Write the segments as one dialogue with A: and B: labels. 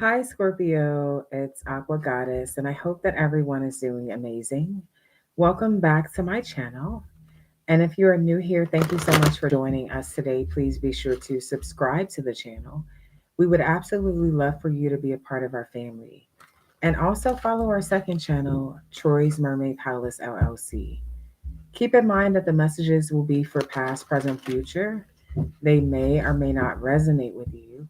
A: Hi, Scorpio. It's Aqua Goddess, and I hope that everyone is doing amazing. Welcome back to my channel. And if you are new here, thank you so much for joining us today. Please be sure to subscribe to the channel. We would absolutely love for you to be a part of our family. And also follow our second channel, Troy's Mermaid Palace LLC. Keep in mind that the messages will be for past, present, future. They may or may not resonate with you.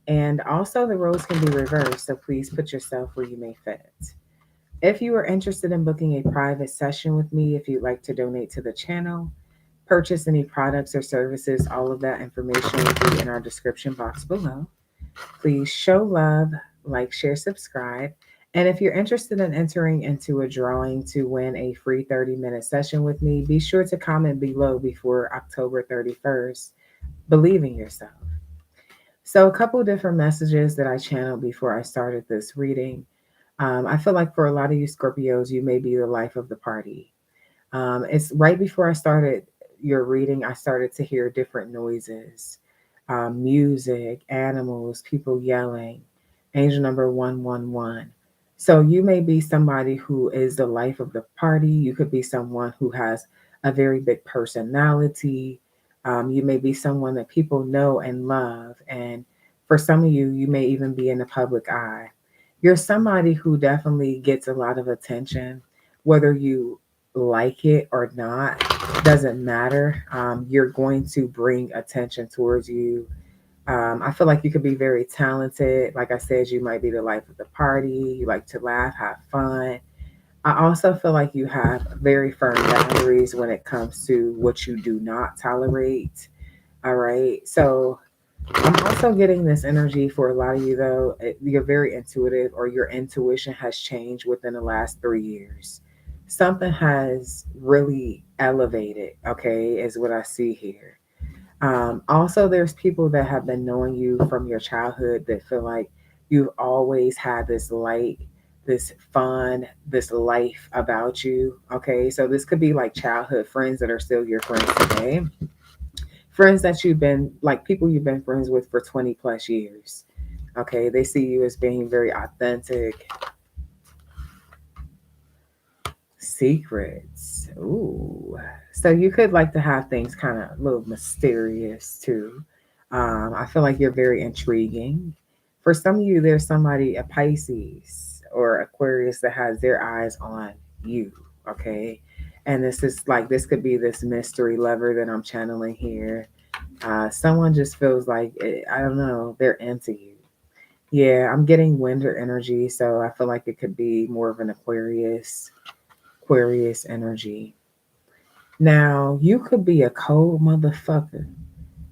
A: And also, the roles can be reversed, so please put yourself where you may fit. If you are interested in booking a private session with me, if you'd like to donate to the channel, purchase any products or services, all of that information will be in our description box below. Please show love, like, share, subscribe. And if you're interested in entering into a drawing to win a free 30-minute session with me, be sure to comment below before October 31st. Believe in yourself. So, a couple different messages that I channeled before I started this reading. I feel like for a lot of you Scorpios, you may be the life of the party. It's right before I started your reading, I started to hear different noises, music, animals, people yelling, angel number 111. So, you may be somebody who is the life of the party. You could be someone who has a very big personality. You may be someone that people know and love. And for some of you, you may even be in the public eye. You're somebody who definitely gets a lot of attention, whether you like it or not, doesn't matter. You're going to bring attention towards you. I feel like you could be very talented. Like I said, you might be the life of the party. You like to laugh, have fun. I also feel like you have very firm boundaries when it comes to what you do not tolerate. All right. So I'm also getting this energy for a lot of you, though. You're very intuitive, or your intuition has changed within the last 3 years. Something has really elevated, okay, is what I see here. Also, there's people that have been knowing you from your childhood that feel like you've always had this light, this fun, this life about you. Okay, so this could be like childhood friends that are still your friends today, friends that you've been like people you've been friends with for 20 plus years. Okay, they see you as being very authentic. Secrets. Ooh. So you could like to have things kind of a little mysterious too. I feel like you're very intriguing. For some of you, there's somebody, a Pisces or Aquarius, that has their eyes on you. Okay. And this could be this mystery lover that I'm channeling here. Someone just feels like, I don't know, they're into you. Yeah, I'm getting winter energy. So I feel like it could be more of an Aquarius energy. Now, you could be a cold motherfucker,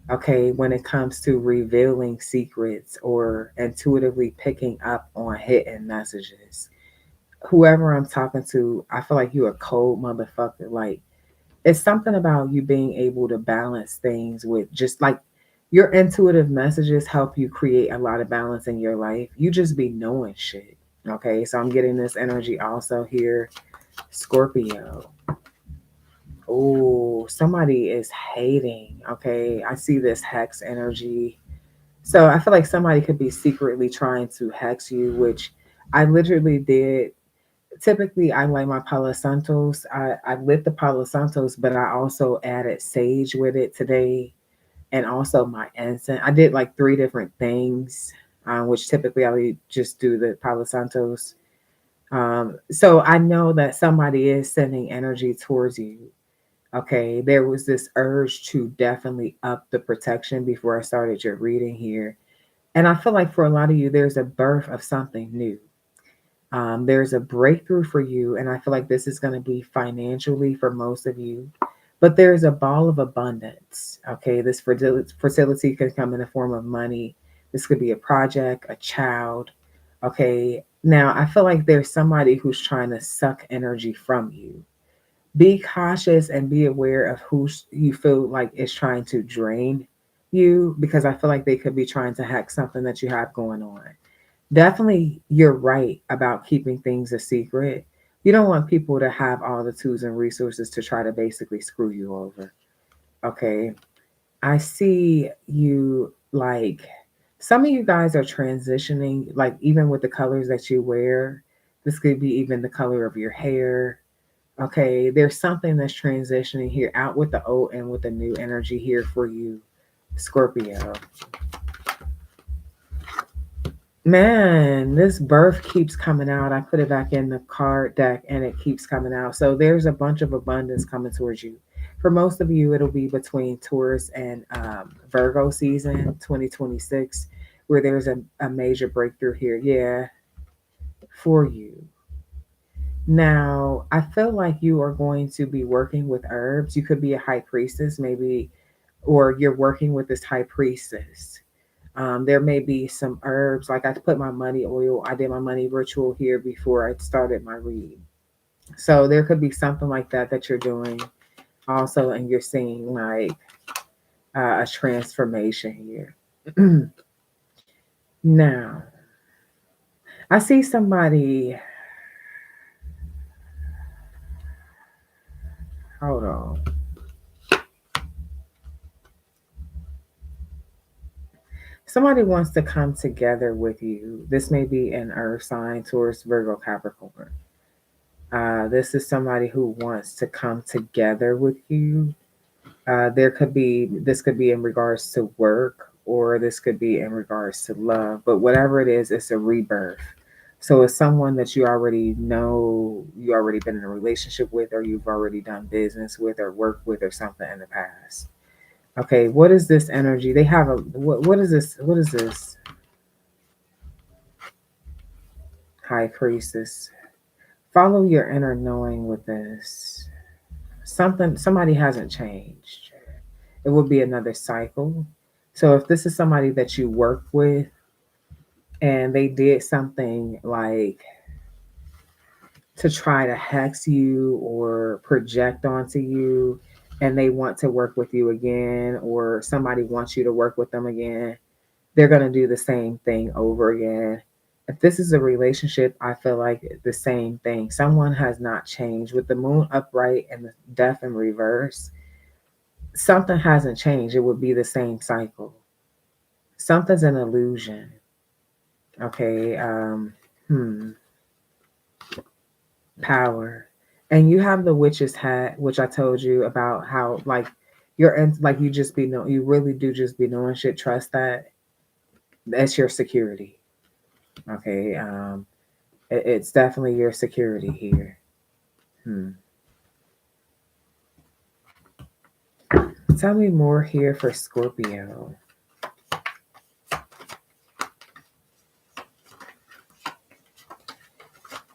A: okay, when it comes to revealing secrets or intuitively picking up on hidden messages. Whoever I'm talking to, I feel like you're a cold motherfucker. Like, it's something about you being able to balance things with just like your intuitive messages help you create a lot of balance in your life. You just be knowing shit. Okay, so I'm getting this energy also here, Scorpio. Oh, somebody is hating. Okay. I see this hex energy. So I feel like somebody could be secretly trying to hex you, which I literally did. Typically, I light my Palo Santos. I lit the Palo Santos, but I also added sage with it today and also my incense. I did like three different things, which typically I would just do the Palo Santos. So I know that somebody is sending energy towards you. Okay, there was this urge to definitely up the protection before I started your reading here. And I feel like for a lot of you, there's a birth of something new. There's a breakthrough for you. And I feel like this is going to be financially for most of you. But there's a ball of abundance. Okay, this fertility can come in the form of money. This could be a project, a child. Okay, now I feel like there's somebody who's trying to suck energy from you. Be cautious and be aware of who you feel like is trying to drain you, because I feel like they could be trying to hack something that you have going on. Definitely, you're right about keeping things a secret. You don't want people to have all the tools and resources to try to basically screw you over. Okay. I see you like Some of you guys are transitioning, like even with the colors that you wear. This could be even the color of your hair. Okay, there's something that's transitioning here out with the old and with the new energy here for you, Scorpio. Man, this birth keeps coming out. I put it back in the card deck and it keeps coming out. So there's a bunch of abundance coming towards you. For most of you, it'll be between Taurus and Virgo season 2026, where there's a major breakthrough here. Yeah, for you. Now, I feel like you are going to be working with herbs. You could be a high priestess, maybe, or you're working with this high priestess. There may be some herbs, like I put my money oil, I did my money ritual here before I started my read. So there could be something like that that you're doing also, and you're seeing like a transformation here. Now, I see somebody, hold on. Somebody wants to come together with you. This may be an earth sign, Taurus, Virgo, Capricorn. This is somebody who wants to come together with you. There could be, this could be in regards to work, or this could be in regards to love, but whatever it is, it's a rebirth. So it's someone that you already know, you already been in a relationship with, or you've already done business with, or worked with, or something in the past. Okay, what is this energy? They have a what is this? What is this? High priestess. Follow your inner knowing with this. Somebody hasn't changed. It will be another cycle. So if this is somebody that you work with and they did something like to try to hex you or project onto you, and they want to work with you again, or somebody wants you to work with them again, they're going to do the same thing over again. If this is a relationship, I feel like the same thing. Someone has not changed. With the moon upright and the death in reverse, something hasn't changed. It would be the same cycle. Something's an illusion. Okay. Hmm. Power. And you have the witch's hat, which I told you about how, like, you're in, like, you just be know, you really do just be knowing shit. Trust that. That's your security. Okay. It's definitely your security here. Hmm. Tell me more here for Scorpio.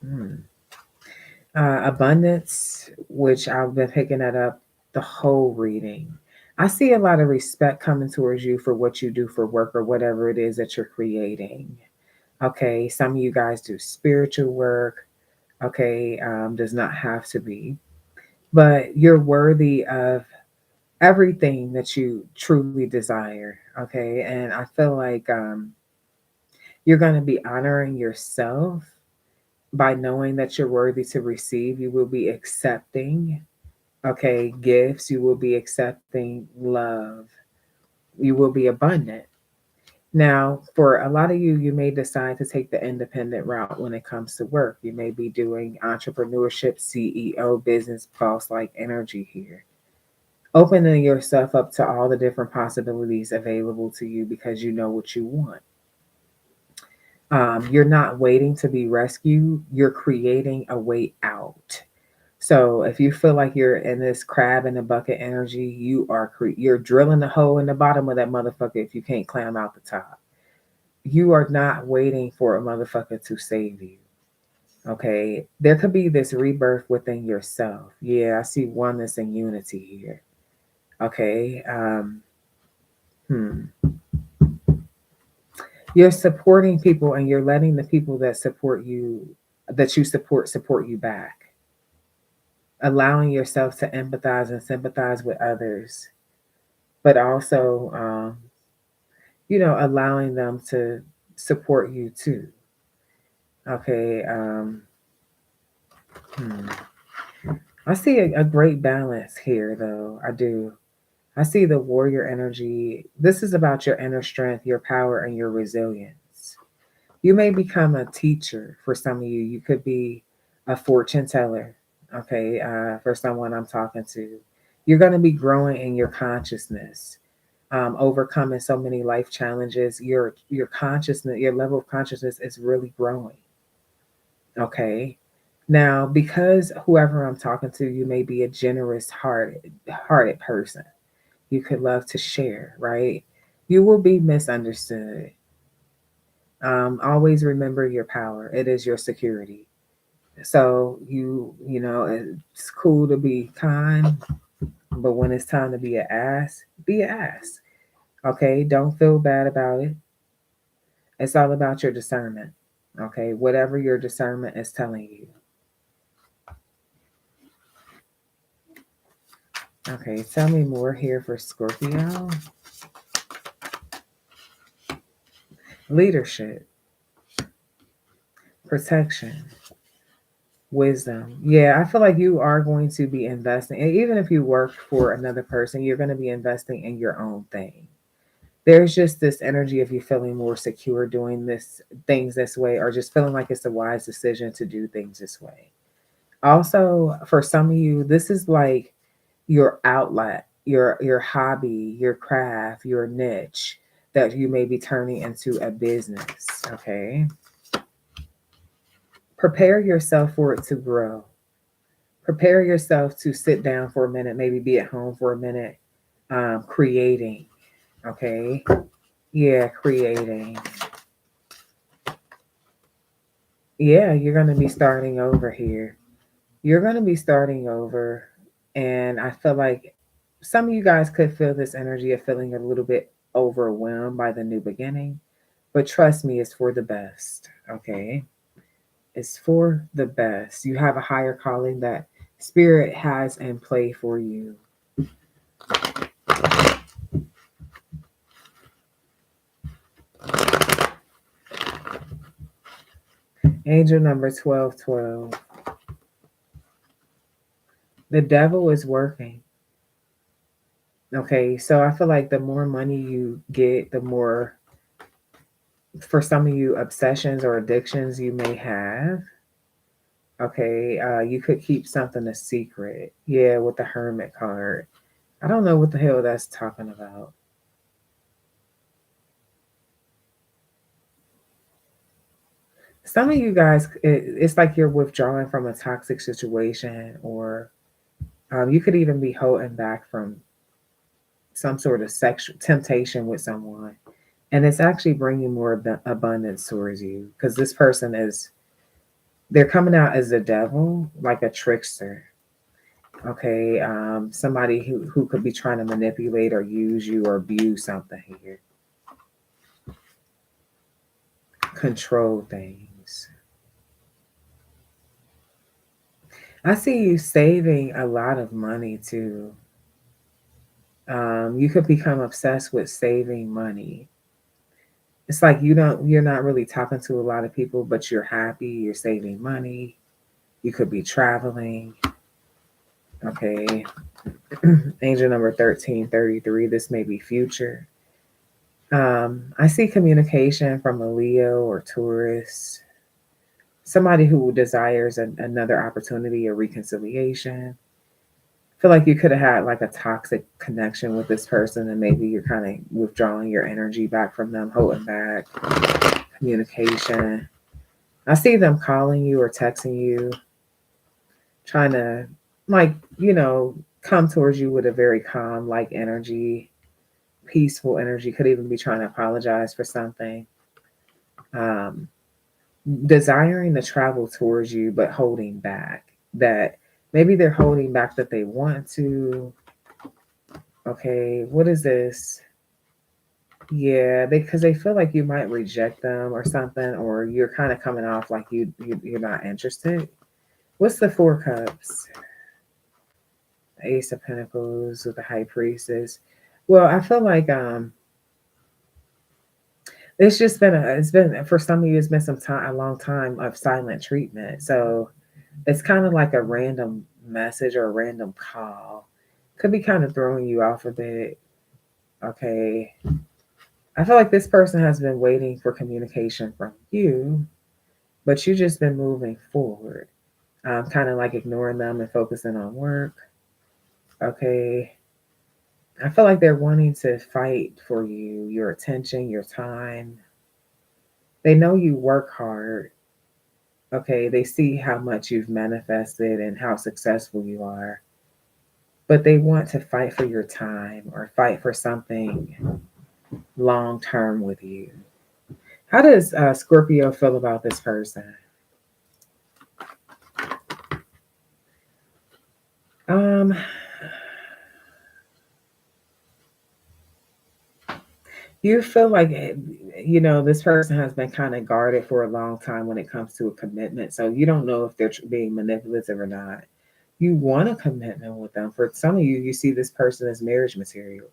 A: Hmm. Abundance, which I've been picking that up the whole reading. I see a lot of respect coming towards you for what you do for work or whatever it is that you're creating. Okay, some of you guys do spiritual work. Okay, does not have to be, but you're worthy of everything that you truly desire. Okay, and I feel like you're going to be honoring yourself by knowing that you're worthy to receive. You will be accepting, okay, gifts. You will be accepting love. You will be abundant. Now, for a lot of you, you may decide to take the independent route when it comes to work. You may be doing entrepreneurship, CEO, business, pulse like energy here. Opening yourself up to all the different possibilities available to you because you know what you want. You're not waiting to be rescued, you're creating a way out. So if you feel like you're in this crab in the bucket energy, you're drilling a hole in the bottom of that motherfucker if you can't climb out the top. You are not waiting for a motherfucker to save you. Okay, there could be this rebirth within yourself. Yeah, I see oneness and unity here. Okay, hmm. You're supporting people and you're letting the people that support you, that you support you back. Allowing yourself to empathize and sympathize with others, but also, allowing them to support you too. Okay. Hmm. I see a great balance here, though. I do. I see the warrior energy. This is about your inner strength, your power, and your resilience. You may become a teacher for some of you. You could be a fortune teller, okay, for someone I'm talking to. You're going to be growing in your consciousness, overcoming so many life challenges. Your consciousness, your level of consciousness is really growing, okay? Now, because whoever I'm talking to, you may be a generous hearted person. You could love to share, right? You will be misunderstood. Always remember your power. It is your security. So you know, it's cool to be kind, but when it's time to be an ass. Okay, don't feel bad about it. It's all about your discernment. Okay, whatever your discernment is telling you. Okay, tell me more here for Scorpio. Leadership, protection, wisdom. Yeah, I feel like you are going to be investing, and even if you work for another person, you're going to be investing in your own thing. There's just this energy of you feeling more secure doing this things this way, or just feeling like it's a wise decision to do things this way. Also, for some of you, this is like your outlet, your hobby, your craft, your niche that you may be turning into a business. Okay, prepare yourself for it to grow. Prepare yourself to sit down for a minute, maybe be at home for a minute, creating. Okay, yeah, creating. Yeah, you're going to be starting over here. You're going to be starting over. And I feel like some of you guys could feel this energy of feeling a little bit overwhelmed by the new beginning. But trust me, it's for the best. Okay. It's for the best. You have a higher calling that spirit has in play for you. Angel number 1212. The devil is working. Okay. So I feel like the more money you get, the more, for some of you, obsessions or addictions you may have. Okay, you could keep something a secret. Yeah, with the hermit card. I don't know what the hell that's talking about. Some of you guys, it's like you're withdrawing from a toxic situation, or you could even be holding back from some sort of sexual temptation with someone. And it's actually bringing more abundance towards you, because this person is, they're coming out as a devil, like a trickster. Okay, somebody who could be trying to manipulate or use you or abuse something here, control things. I see you saving a lot of money too. You could become obsessed with saving money. It's like you're not really talking to a lot of people, but you're happy, you're saving money. You could be traveling. Okay. Angel number 1333. This may be future. I see communication from a Leo or Taurus, somebody who desires another opportunity or reconciliation. I feel like you could have had like a toxic connection with this person, and maybe you're kind of withdrawing your energy back from them, holding back communication. I see them calling you or texting you, trying to, like, you know, come towards you with a very calm, like energy, peaceful energy. Could even be trying to apologize for something. Um, Desiring to travel towards you, but holding back. That maybe they're holding back that they want to. Okay, what is this? Yeah, because they feel like you might reject them or something, or you're kind of coming off like you're not interested. What's the Four Cups? Ace of Pentacles with the High Priestess. Well, I feel like it's just been it's been, for some of you, it's been some time, a long time of silent treatment. So it's kind of like a random message or a random call. could be kind of throwing you off a bit. Okay. I feel like this person has been waiting for communication from you, but you just been moving forward. Kind of like ignoring them and focusing on work. Okay. I feel like they're wanting to fight for you, your attention, your time. They know you work hard. Okay. They see how much you've manifested and how successful you are, but they want to fight for your time or fight for something long term with you. How does Scorpio feel about this person? Um, you feel like this person has been kind of guarded for a long time when it comes to a commitment. So you don't know if they're being manipulative or not. You want a commitment with them. For some of you, you see this person as marriage material,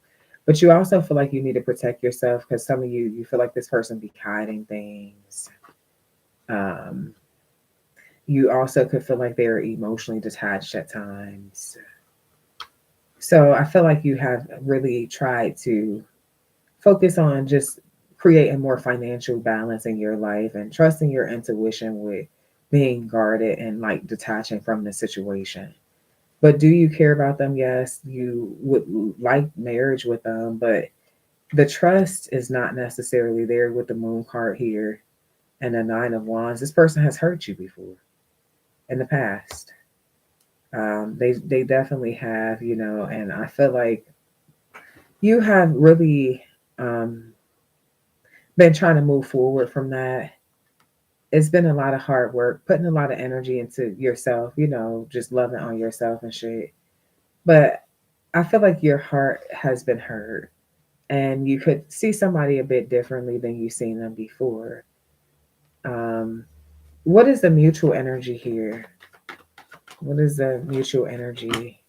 A: but you also feel like you need to protect yourself because some of you feel like this person be hiding things. Um, you also could feel like they're emotionally detached at times. So I feel like you have really tried to focus on just creating more financial balance in your life and trusting your intuition with being guarded and like detaching from the situation. But do you care about them? Yes, you would like marriage with them, but the trust is not necessarily there with the moon card here and the nine of wands. This person has hurt you before in the past. They definitely have, and I feel like you have really um, been trying to move forward from that. It's been a lot of hard work, putting a lot of energy into yourself, just loving on yourself and shit. But I feel like your heart has been hurt and you could see somebody a bit differently than you've seen them before. Um, what is the mutual energy here? What is the mutual energy?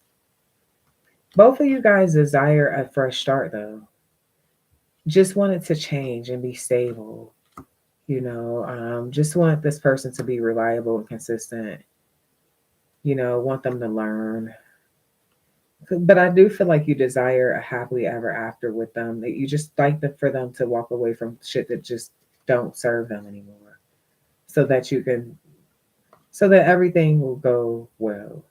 A: Both of you guys desire a fresh start, though. Just want it to change and be stable. Just want this person to be reliable and consistent. Want them to learn. But I do feel like you desire a happily ever after with them. That you just like for them to walk away from shit that just don't serve them anymore, so that you can, so that everything will go well.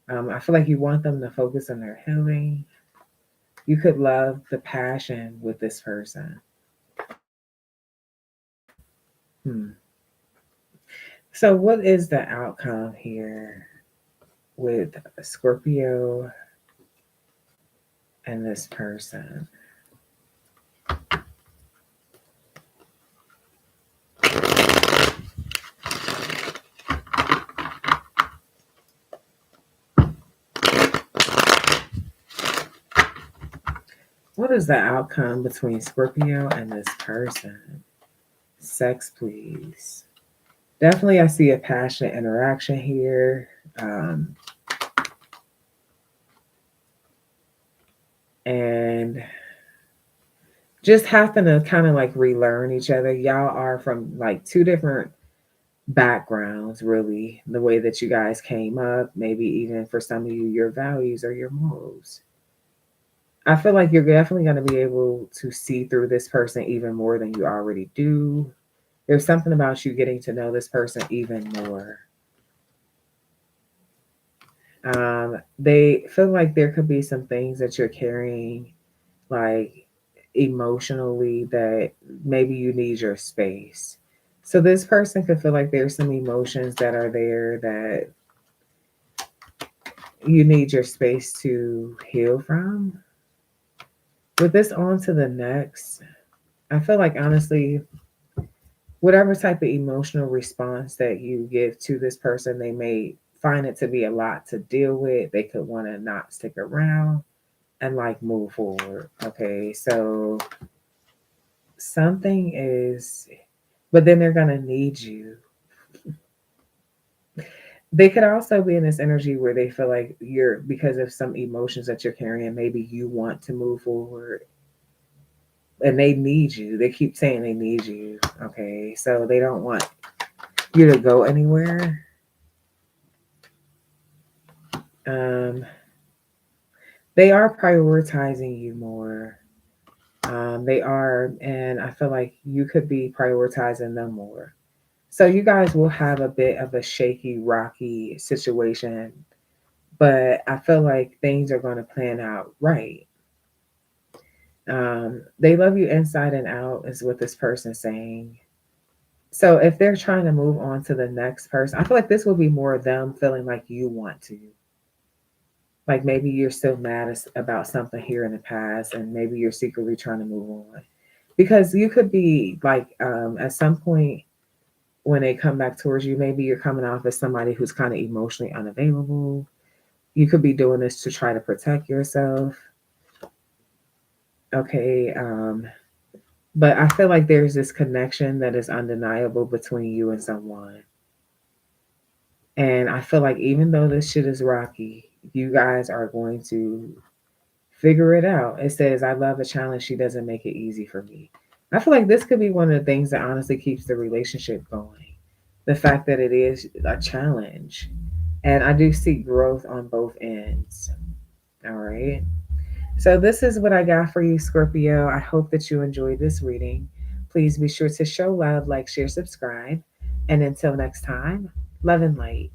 A: I feel like you want them to focus on their healing. You could love the passion with this person. Hmm. So, what is the outcome here with Scorpio and this person? What is the outcome between Scorpio and this person? Sex, please. Definitely, I see a passionate interaction here. Um, and just having to kind of like relearn each other. Y'all are from like two different backgrounds, really. The way that you guys came up, maybe even for some of you, your values or your morals. I feel like you're definitely going to be able to see through this person even more than you already do. There's something about you getting to know this person even more. They feel like there could be some things that you're carrying, like emotionally, that maybe you need your space. So this person could feel like there's some emotions that are there that you need your space to heal from. With this on to the next, I feel like honestly, whatever type of emotional response that you give to this person, they may find it to be a lot to deal with. They could want to not stick around and like move forward. Okay, so something is, but then they're gonna need you. They could also be in this energy where they feel like you're, because of some emotions that you're carrying, maybe you want to move forward and they need you. They keep saying they need you. Okay, so they don't want you to go anywhere. Um, They are prioritizing you more. They are, and I feel like you could be prioritizing them more. So you guys will have a bit of a shaky, rocky situation, but I feel like things are going to plan out right. They love you inside and out, is what this person's saying. So if they're trying to move on to the next person, I feel like this will be more of them feeling like you want to. Like maybe you're still mad about something here in the past, and maybe you're secretly trying to move on. Because you could be like, at some point when they come back towards you, maybe you're coming off as somebody who's kind of emotionally unavailable. You could be doing this to try to protect yourself. Okay. But I feel like there's this connection that is undeniable between you and someone. And I feel like even though this shit is rocky, you guys are going to figure it out. It says, I love a challenge. She doesn't make it easy for me. I feel like this could be one of the things that honestly keeps the relationship going. The fact that it is a challenge. And I do see growth on both ends. All right. So, this is what I got for you, Scorpio. I hope that you enjoyed this reading. Please be sure to show love, like, share, subscribe. And until next time, love and light.